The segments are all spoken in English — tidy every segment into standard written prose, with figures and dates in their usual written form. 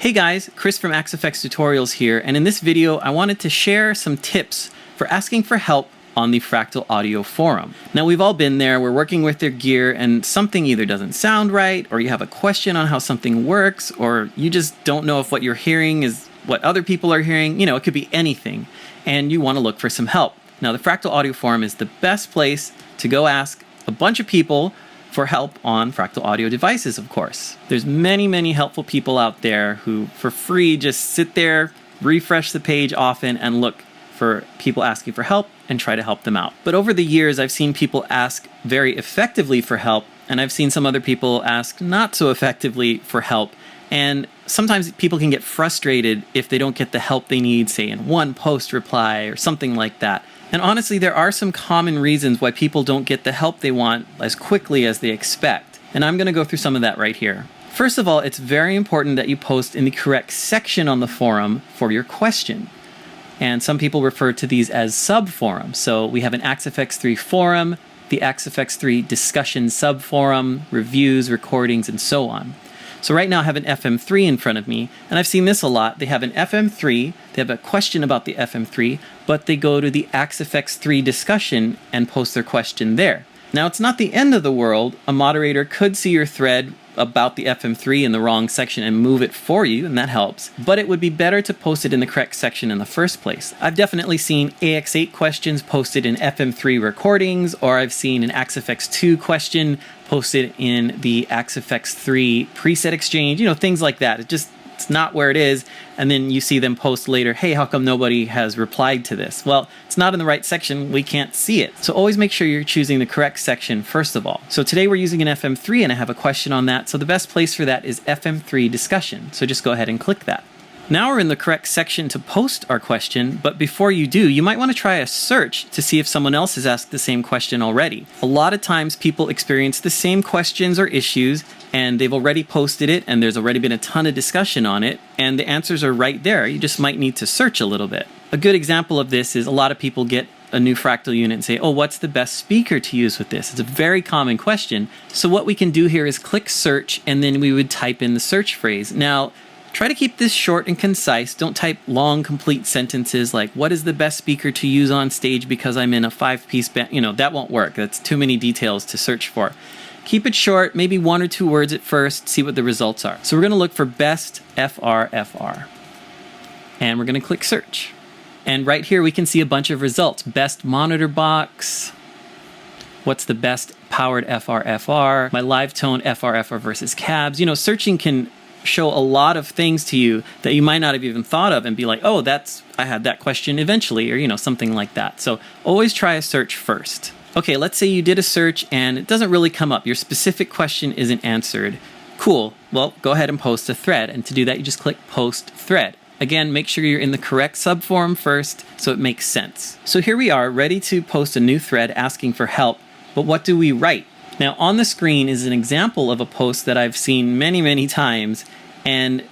Hey guys, Chris from AxeFxTutorials here, and in this video I wanted to share some tips for asking for help on the Fractal Audio Forum. Now we've all been there, we're working with their gear and something either doesn't sound right, or you have a question on how something works, or you just don't know if what you're hearing is what other people are hearing. You know, it could be anything, and you want to look for some help. Now the Fractal Audio Forum is the best place to go ask a bunch of people for help on Fractal Audio devices, of course. There's many helpful people out there who, for free, just sit there, refresh the page often, and look for people asking for help and try to help them out. But over the years, I've seen people ask very effectively for help, and I've seen some other people ask not so effectively for help. And sometimes people can get frustrated if they don't get the help they need, say in one post reply or something like that. And honestly, there are some common reasons why people don't get the help they want as quickly as they expect. And I'm going to go through some of that right here. First of all, it's very important that you post in the correct section on the forum for your question. And some people refer to these as sub-forums. So we have an AxeFx3 forum, the AxeFx3 discussion sub-forum, reviews, recordings, and so on. So right now I have an FM3 in front of me, and I've seen this a lot. They have an FM3, they have a question about the FM3, but they go to the AxeFx3 discussion and post their question there. Now it's not the end of the world. A moderator could see your thread about the FM3 in the wrong section and move it for you, and that helps. But it would be better to post it in the correct section in the first place. I've definitely seen AX8 questions posted in FM3 recordings, or I've seen an AxeFx2 question posted in the AxeFx3 preset exchange, you know, things like that. It's not where it is, and then you see them post later, hey, how come nobody has replied to this? Well, it's not in the right section, we can't see it. So always make sure you're choosing the correct section first of all. So today we're using an FM3 and I have a question on that, so the best place for that is FM3 discussion. So just go ahead and click that. Now we're in the correct section to post our question, but before you do, you might want to try a search to see if someone else has asked the same question already. A lot of times people experience the same questions or issues, and they've already posted it, and there's already been a ton of discussion on it, and the answers are right there. You just might need to search a little bit. A good example of this is a lot of people get a new Fractal unit and say, oh, what's the best speaker to use with this? It's a very common question. So what we can do here is click search, and then we would type in the search phrase. Now, try to keep this short and concise. Don't type long, complete sentences like, what is the best speaker to use on stage because I'm in a 5-piece band? You know, that won't work. That's too many details to search for. Keep it short, maybe 1 or 2 words at first, see what the results are. So we're going to look for best FR. And we're going to click search. And right here we can see a bunch of results. Best monitor box. What's the best powered FR? My live tone FR versus cabs. You know, searching can show a lot of things to you that you might not have even thought of and be like, oh, I had that question eventually, or you know, something like that. So always try a search first. Okay, let's say you did a search and it doesn't really come up. Your specific question isn't answered. Cool. Well, go ahead and post a thread. And to do that, you just click post thread. Again, make sure you're in the correct subforum first so it makes sense. So here we are, ready to post a new thread asking for help. But what do we write? Now on the screen is an example of a post that I've seen many times, and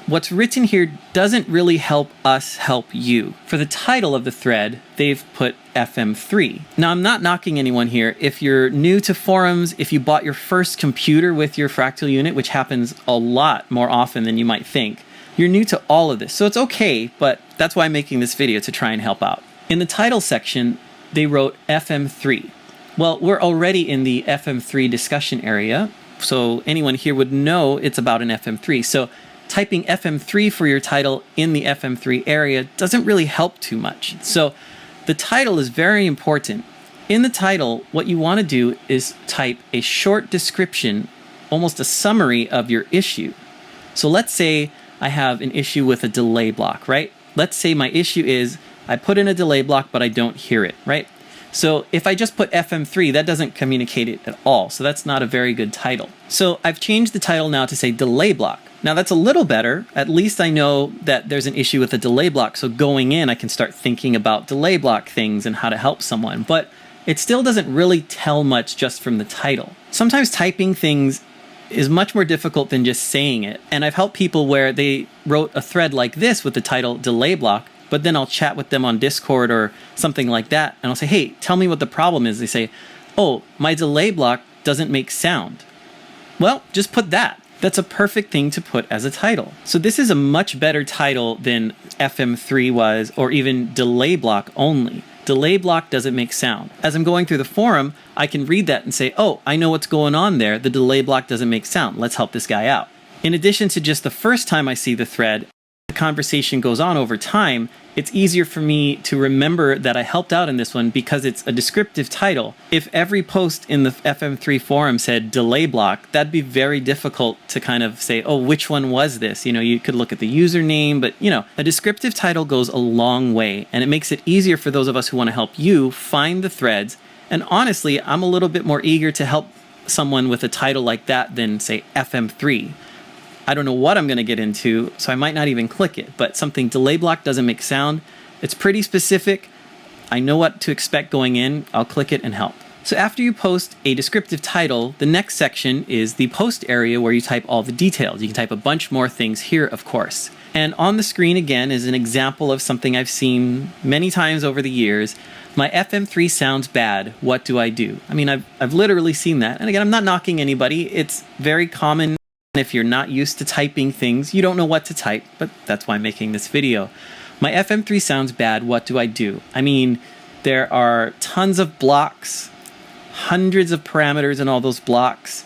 what's written here doesn't really help us help you. For the title of the thread, they've put FM3. Now I'm not knocking anyone here. If you're new to forums, if you bought your first computer with your Fractal unit, which happens a lot more often than you might think, you're new to all of this. So it's okay, but that's why I'm making this video, to try and help out. In the title section, they wrote FM3. Well, we're already in the FM3 discussion area, so anyone here would know it's about an FM3. So typing FM3 for your title in the FM3 area doesn't really help too much. So the title is very important. In the title, what you want to do is type a short description, almost a summary of your issue. So let's say I have an issue with a delay block, right? Let's say my issue is I put in a delay block, but I don't hear it, right? So if I just put FM3, that doesn't communicate it at all. So that's not a very good title. So I've changed the title now to say delay block. Now that's a little better. At least I know that there's an issue with a delay block. So going in, I can start thinking about delay block things and how to help someone. But it still doesn't really tell much just from the title. Sometimes typing things is much more difficult than just saying it. And I've helped people where they wrote a thread like this with the title delay block, but then I'll chat with them on Discord or something like that, and I'll say, hey, tell me what the problem is. They say, oh, my delay block doesn't make sound. Well, just put that. that's a perfect thing to put as a title. So this is a much better title than FM3 was, or even delay block only. Delay block doesn't make sound. As I'm going through the forum, I can read that and say, oh, I know what's going on there. The delay block doesn't make sound. Let's help this guy out. In addition to just the first time I see the thread, the conversation goes on over time, it's easier for me to remember that I helped out in this one because it's a descriptive title. If every post in the FM3 forum said delay block, that'd be very difficult to kind of say, oh, which one was this? You could look at the username, but a descriptive title goes a long way, and it makes it easier for those of us who want to help you find the threads. And honestly, I'm a little bit more eager to help someone with a title like that than, say, FM3. I don't know what I'm going to get into, so I might not even click it, but something delay block doesn't make sound. It's pretty specific. I know what to expect going in. I'll click it and help. So after you post a descriptive title, the next section is the post area where you type all the details. You can type a bunch more things here, of course. And on the screen again is an example of something I've seen many times over the years. My FM3 sounds bad. What do I do? I mean, I've literally seen that. And again, I'm not knocking anybody. It's very common. If you're not used to typing things, you don't know what to type, but that's why I'm making this video. My FM3 sounds bad, what do I do? I mean, there are tons of blocks, hundreds of parameters in all those blocks.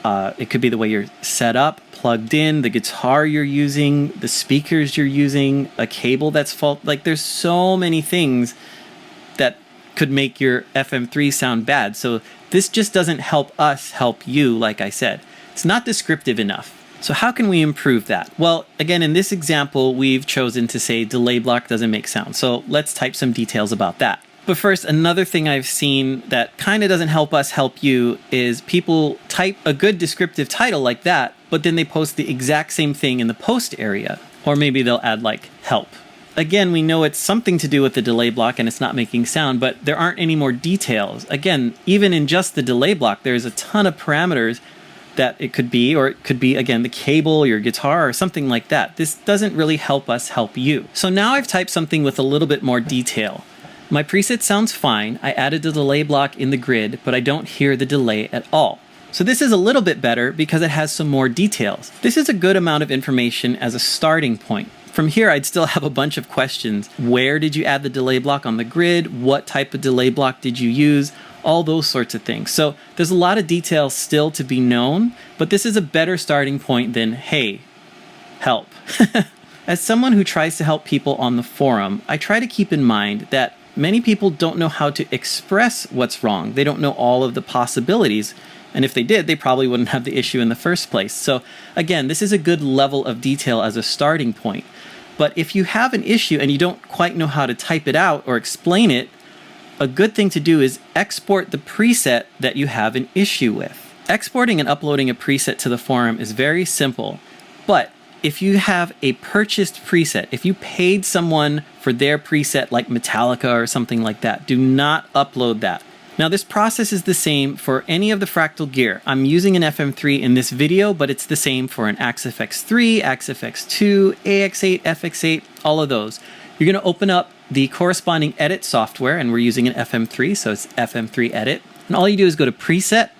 It could be the way you're set up, plugged in, the guitar you're using, the speakers you're using, a cable that's fault. Like, there's so many things that could make your FM3 sound bad. So this just doesn't help us help you, like I said. It's not descriptive enough. So how can we improve that? Well, again, in this example, we've chosen to say delay block doesn't make sound. So let's type some details about that. But first, another thing I've seen that kind of doesn't help us help you is people type a good descriptive title like that, but then they post the exact same thing in the post area. Or maybe they'll add like help. Again, we know it's something to do with the delay block and it's not making sound, but there aren't any more details. Again, even in just the delay block, there's a ton of parameters that it could be, or it could be, again, the cable, your guitar, or something like that. This doesn't really help us help you. So now I've typed something with a little bit more detail. My preset sounds fine. I added the delay block in the grid, but I don't hear the delay at all. So this is a little bit better because it has some more details. This is a good amount of information as a starting point. From here, I'd still have a bunch of questions. Where did you add the delay block on the grid? What type of delay block did you use? All those sorts of things. So there's a lot of details still to be known, but this is a better starting point than, hey, help. As someone who tries to help people on the forum, I try to keep in mind that many people don't know how to express what's wrong. They don't know all of the possibilities. And if they did, they probably wouldn't have the issue in the first place. So again, this is a good level of detail as a starting point. But if you have an issue and you don't quite know how to type it out or explain it, a good thing to do is export the preset that you have an issue with. Exporting and uploading a preset to the forum is very simple, but if you have a purchased preset, if you paid someone for their preset like Metallica or something like that, do not upload that. Now this process is the same for any of the Fractal gear. I'm using an FM3 in this video, but it's the same for an AxeFX3, AxeFX2, AX8, FX8, all of those. You're going to open up the corresponding edit software, and we're using an FM3, so it's FM3 Edit. And all you do is go to Preset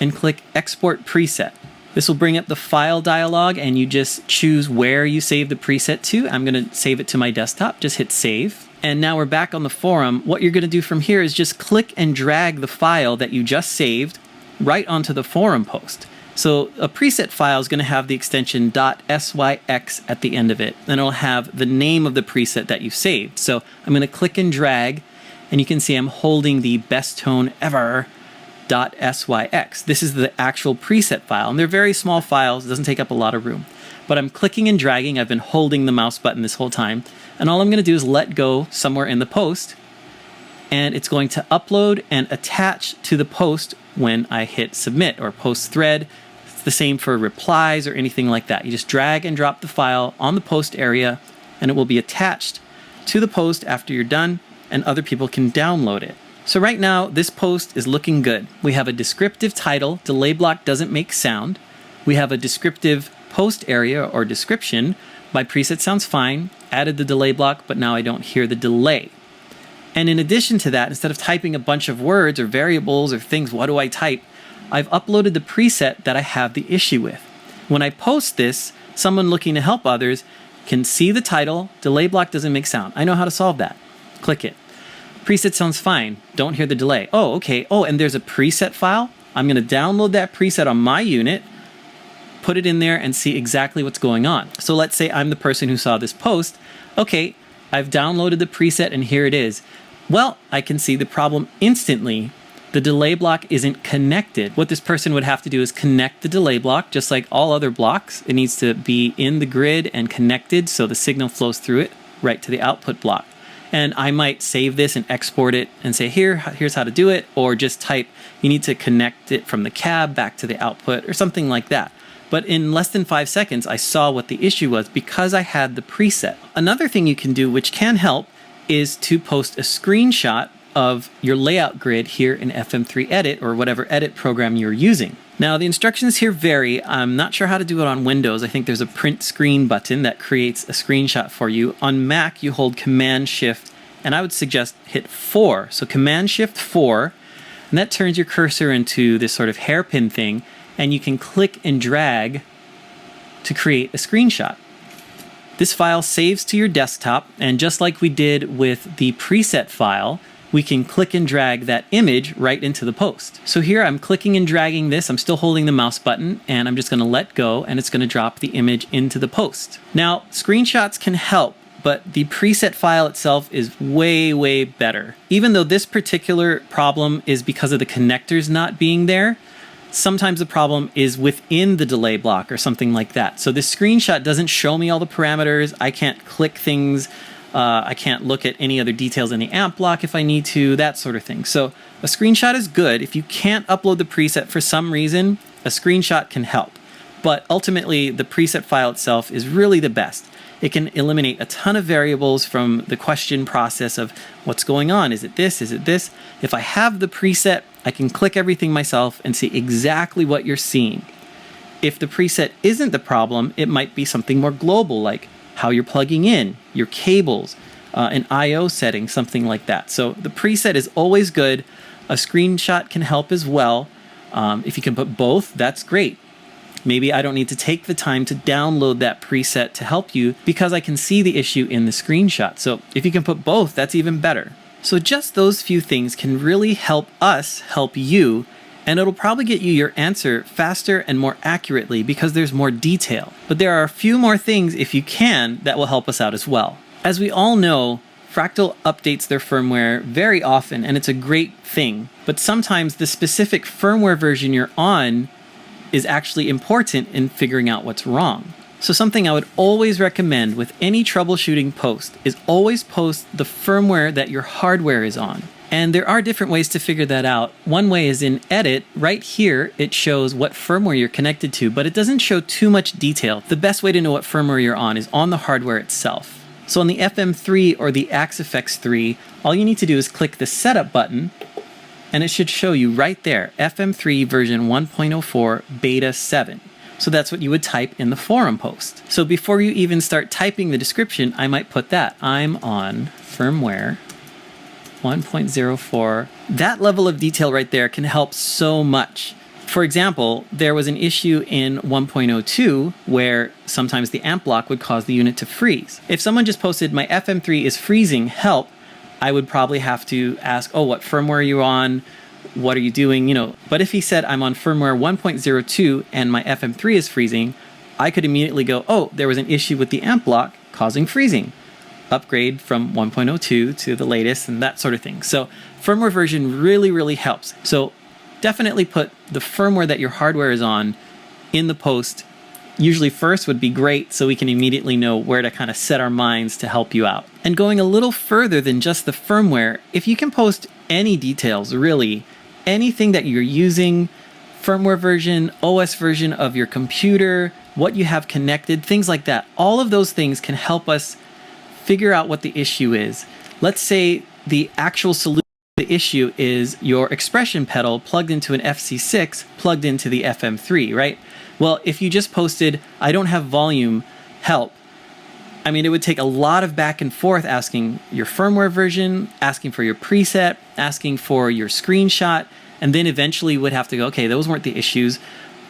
and click Export Preset. This will bring up the file dialog, and you just choose where you save the preset to. I'm going to save it to my desktop. Just hit Save. And now we're back on the forum. What you're going to do from here is just click and drag the file that you just saved right onto the forum post. So a preset file is going to have the extension .syx at the end of it. Then it'll have the name of the preset that you saved. So I'm going to click and drag, and you can see I'm holding the best tone ever .syx. This is the actual preset file, and they're very small files. It doesn't take up a lot of room. But I'm clicking and dragging. I've been holding the mouse button this whole time. And all I'm going to do is let go somewhere in the post, and it's going to upload and attach to the post when I hit submit or post thread. It's the same for replies or anything like that. You just drag and drop the file on the post area, and it will be attached to the post after you're done, and other people can download it. So right now, this post is looking good. We have a descriptive title, delay block doesn't make sound. We have a descriptive post area or description, my preset sounds fine, added the delay block, but now I don't hear the delay. And in addition to that, instead of typing a bunch of words or variables or things, what do I type? I've uploaded the preset that I have the issue with. When I post this, someone looking to help others can see the title, delay block doesn't make sound. I know how to solve that. Click it. Preset sounds fine. Don't hear the delay. Oh, okay. Oh, and there's a preset file. I'm going to download that preset on my unit, put it in there, and see exactly what's going on. So let's say I'm the person who saw this post. Okay, I've downloaded the preset and here it is. Well, I can see the problem instantly. The delay block isn't connected. What this person would have to do is connect the delay block, just like all other blocks. It needs to be in the grid and connected so the signal flows through it right to the output block. And I might save this and export it and say, here's how to do it, or just type, you need to connect it from the cab back to the output or something like that. But in less than 5 seconds, I saw what the issue was because I had the preset. Another thing you can do, which can help, is to post a screenshot of your layout grid here in FM3 Edit or whatever edit program you're using. Now, the instructions here vary. I'm not sure how to do it on Windows. I think there's a print screen button that creates a screenshot for you. On Mac, you hold Command-Shift, and I would suggest hit 4. So Command-Shift 4, and that turns your cursor into this sort of hairpin thing, and you can click and drag to create a screenshot. This file saves to your desktop, and just like we did with the preset file, we can click and drag that image right into the post. So here I'm clicking and dragging this. I'm still holding the mouse button, and I'm just going to let go, and it's going to drop the image into the post. Now, screenshots can help, but the preset file itself is way, way better. Even though this particular problem is because of the connectors not being there, sometimes the problem is within the delay block or something like that. So this screenshot doesn't show me all the parameters. I can't click things. I can't look at any other details in the amp block if I need to, that sort of thing. So a screenshot is good. If you can't upload the preset for some reason, a screenshot can help. But ultimately, the preset file itself is really the best. It can eliminate a ton of variables from the question process of what's going on. Is it this? Is it this? If I have the preset, I can click everything myself and see exactly what you're seeing. If the preset isn't the problem, it might be something more global, like how you're plugging in, your cables, an I/O setting, something like that. So the preset is always good. A screenshot can help as well. If you can put both, that's great. Maybe I don't need to take the time to download that preset to help you because I can see the issue in the screenshot. So if you can put both, that's even better. So just those few things can really help us help you, and it'll probably get you your answer faster and more accurately because there's more detail. But there are a few more things, if you can, that will help us out as well. As we all know, Fractal updates their firmware very often, and it's a great thing. But sometimes the specific firmware version you're on is actually important in figuring out what's wrong. So something I would always recommend with any troubleshooting post is always post the firmware that your hardware is on. And there are different ways to figure that out. One way is in Edit. Right here, it shows what firmware you're connected to, but it doesn't show too much detail. The best way to know what firmware you're on is on the hardware itself. So on the FM3 or the AxeFxTutorials, all you need to do is click the Setup button, and it should show you right there, FM3 version 1.04 beta 7. So that's what you would type in the forum post. So before you even start typing the description, I might put that. I'm on firmware 1.04. That level of detail right there can help so much. For example, there was an issue in 1.02 where sometimes the amp block would cause the unit to freeze. If someone just posted, my FM3 is freezing, help, I would probably have to ask, oh, what firmware are you on? What are you doing? But if he said I'm on firmware 1.02 and my FM3 is freezing, I could immediately go, oh, there was an issue with the amp block causing freezing. Upgrade from 1.02 to the latest and that sort of thing. So firmware version really, really helps. So definitely put the firmware that your hardware is on in the post. Usually first would be great so we can immediately know where to kind of set our minds to help you out. And going a little further than just the firmware, if you can post any details, really, anything that you're using, firmware version, OS version of your computer, what you have connected, things like that, all of those things can help us figure out what the issue is. Let's say the actual solution to the issue is your expression pedal plugged into an FC6 plugged into the FM3, right? Well, if you just posted, I don't have volume, help, I mean, it would take a lot of back and forth asking your firmware version, asking for your preset, asking for your screenshot, and then eventually would have to go, okay, those weren't the issues.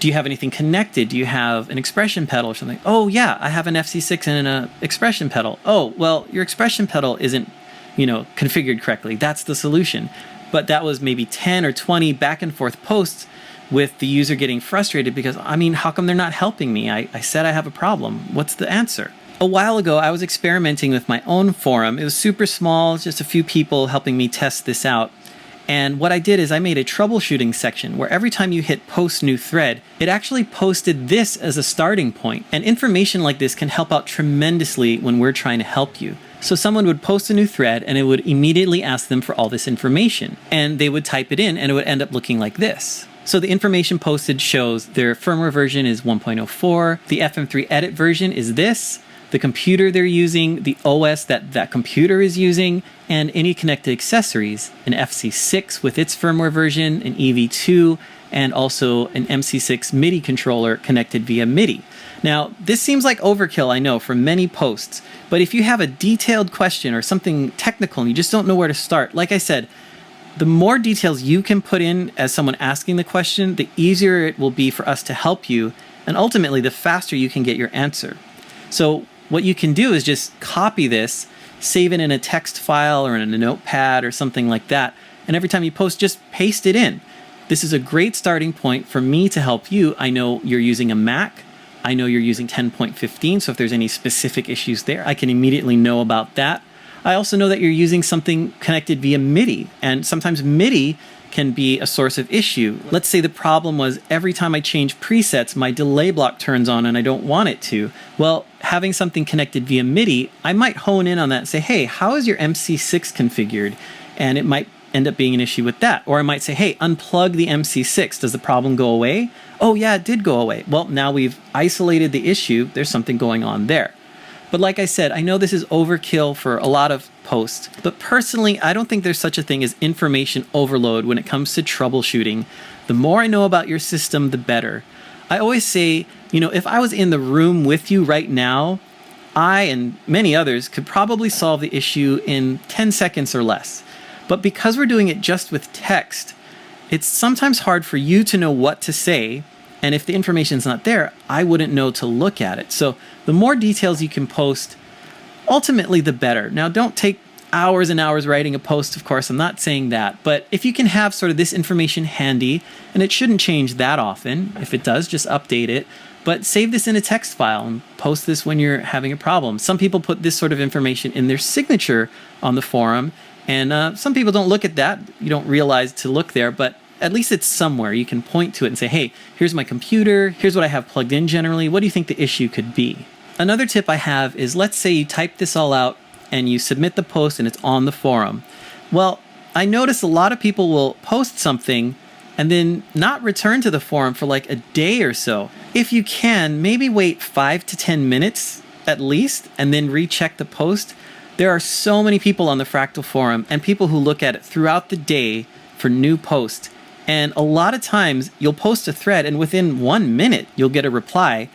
Do you have anything connected? Do you have an expression pedal or something? Oh yeah, I have an FC6 and an expression pedal. Oh, well, your expression pedal isn't, configured correctly. That's the solution. But that was maybe 10 or 20 back and forth posts with the user getting frustrated because, how come they're not helping me? I said I have a problem. What's the answer? A while ago, I was experimenting with my own forum. It was super small, just a few people helping me test this out. And what I did is I made a troubleshooting section where every time you hit post new thread, it actually posted this as a starting point. And information like this can help out tremendously when we're trying to help you. So someone would post a new thread and it would immediately ask them for all this information. And they would type it in and it would end up looking like this. So the information posted shows their firmware version is 1.04, the FM3 edit version is this, the computer they're using, the OS that computer is using, and any connected accessories, an FC6 with its firmware version, an EV2, and also an MC6 MIDI controller connected via MIDI. Now, this seems like overkill, I know, for many posts, but if you have a detailed question or something technical and you just don't know where to start, like I said, the more details you can put in as someone asking the question, the easier it will be for us to help you, and ultimately the faster you can get your answer. So what you can do is just copy this, save it in a text file or in a notepad or something like that, and every time you post, just paste it in. This is a great starting point for me to help you. I know you're using a Mac. I know you're using 10.15, so if there's any specific issues there, I can immediately know about that. I also know that you're using something connected via MIDI, and sometimes MIDI can be a source of issue. Let's say the problem was every time I change presets, my delay block turns on and I don't want it to. Well, having something connected via MIDI, I might hone in on that and say, hey, how is your MC6 configured? And it might end up being an issue with that. Or I might say, hey, unplug the MC6. Does the problem go away? Oh yeah, it did go away. Well, now we've isolated the issue. There's something going on there. But like I said, I know this is overkill for a lot of posts, but personally, I don't think there's such a thing as information overload when it comes to troubleshooting. The more I know about your system, the better. I always say, if I was in the room with you right now, I and many others could probably solve the issue in 10 seconds or less. But because we're doing it just with text, it's sometimes hard for you to know what to say. And if the information's not there, I wouldn't know to look at it. So the more details you can post, ultimately the better. Now, don't take hours and hours writing a post, of course, I'm not saying that. But if you can have sort of this information handy, and it shouldn't change that often. If it does, just update it. But save this in a text file and post this when you're having a problem. Some people put this sort of information in their signature on the forum. And some people don't look at that. You don't realize to look there, but at least it's somewhere. You can point to it and say, hey, here's my computer. Here's what I have plugged in generally. What do you think the issue could be? Another tip I have is, let's say you type this all out and you submit the post and it's on the forum. Well, I notice a lot of people will post something and then not return to the forum for like a day or so. If you can, maybe wait 5 to 10 minutes at least and then recheck the post. There are so many people on the Fractal forum and people who look at it throughout the day for new posts. And a lot of times you'll post a thread and within 1 minute you'll get a reply.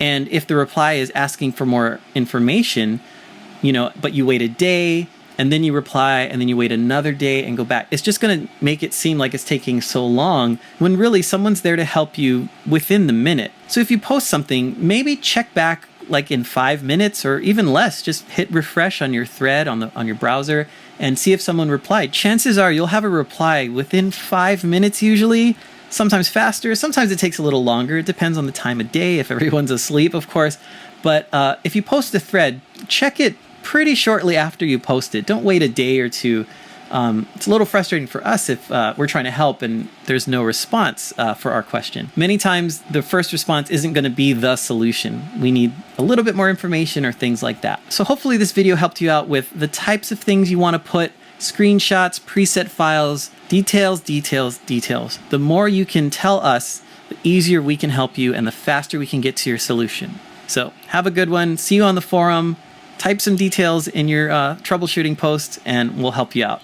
And if the reply is asking for more information, but you wait a day and then you reply and then you wait another day and go back, it's just going to make it seem like it's taking so long when really someone's there to help you within the minute. So if you post something, maybe check back like in 5 minutes or even less. Just hit refresh on your thread on your browser and see if someone replied. Chances are you'll have a reply within 5 minutes usually, sometimes faster, sometimes it takes a little longer. It depends on the time of day, if everyone's asleep, of course. But if you post a thread, check it pretty shortly after you post it. Don't wait a day or two. It's a little frustrating for us if we're trying to help and there's no response for our question. Many times the first response isn't going to be the solution. We need a little bit more information or things like that. So hopefully this video helped you out with the types of things you want to put, screenshots, preset files, details. The more you can tell us, the easier we can help you and the faster we can get to your solution. So have a good one. See you on the forum. Type some details in your troubleshooting post and we'll help you out.